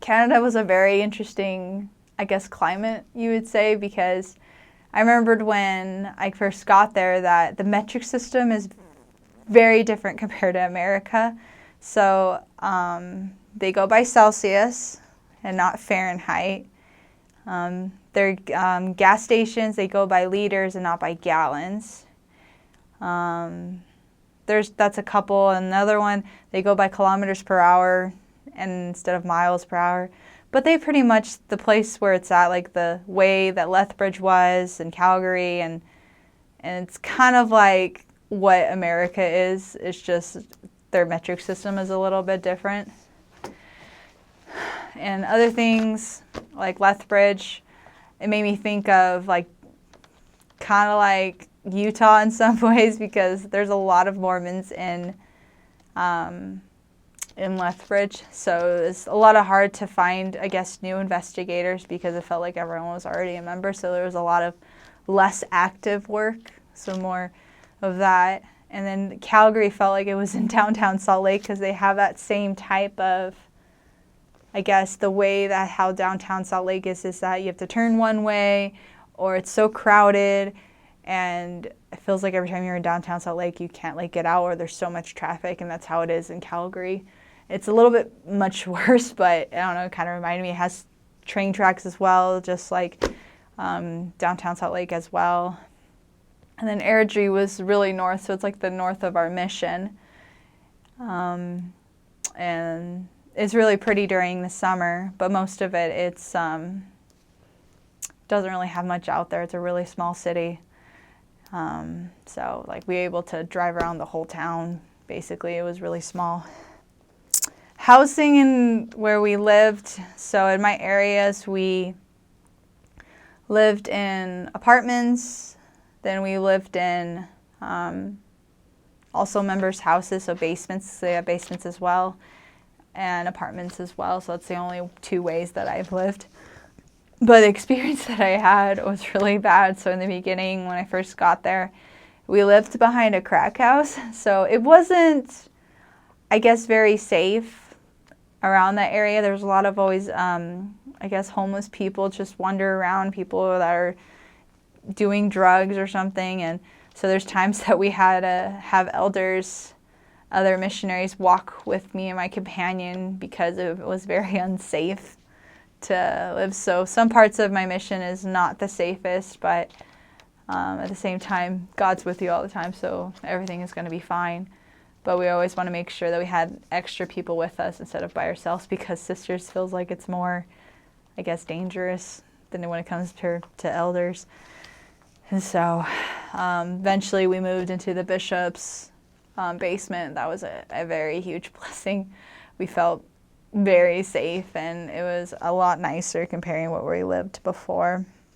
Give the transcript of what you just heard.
Canada was a very interesting, I guess, climate, you would say, because I remembered when I first got there that the metric system is very different compared to America. So they go by Celsius and not Fahrenheit. Their gas stations, they go by liters and not by gallons. That's a couple. Another one, they go by kilometers per hour and instead of miles per hour. But they pretty much, the place where it's at, like the way that Lethbridge was and Calgary, and it's kind of like what America is. It's just their metric system is a little bit different. And other things like Lethbridge, it made me think of like kind of like Utah in some ways, because there's a lot of Mormons in Lethbridge. So it's a lot hard to find, I guess, new investigators because it felt like everyone was already a member. So there was a lot of less active work, so more of that. And then Calgary felt like it was in downtown Salt Lake because they have that same type of, I guess, the way that how downtown Salt Lake is that you have to turn one way or it's so crowded. And it feels like every time you're in downtown Salt Lake, you can't like get out or there's so much traffic, and that's how it is in Calgary. It's a little bit much worse, but I don't know, it kind of reminded me. It has train tracks as well, just like downtown Salt Lake as well. And then Airdrie was really north, so it's like the north of our mission. And it's really pretty during the summer, but most of it, it's doesn't really have much out there. It's a really small city. So like we were able to drive around the whole town. Basically, it was really small. Housing in where we lived, so in my areas, we lived in apartments, then we lived in also members' houses, so basements, they have basements as well, and apartments as well, so that's the only two ways that I've lived. But the experience that I had was really bad. So in the beginning, when I first got there, we lived behind a crack house, so it wasn't, I guess, very safe around that area. There's a lot of always, I guess, homeless people just wander around, people that are doing drugs or something. And so there's times that we had to have elders, other missionaries, walk with me and my companion because it was very unsafe to live. So some parts of my mission is not the safest, but at the same time, God's with you all the time, so everything is going to be fine. But we always want to make sure that we had extra people with us instead of by ourselves, because sisters feels like it's more, I guess, dangerous than when it comes to elders. And so eventually we moved into the bishop's basement. That was a very huge blessing. We felt very safe, and it was a lot nicer comparing what we lived before.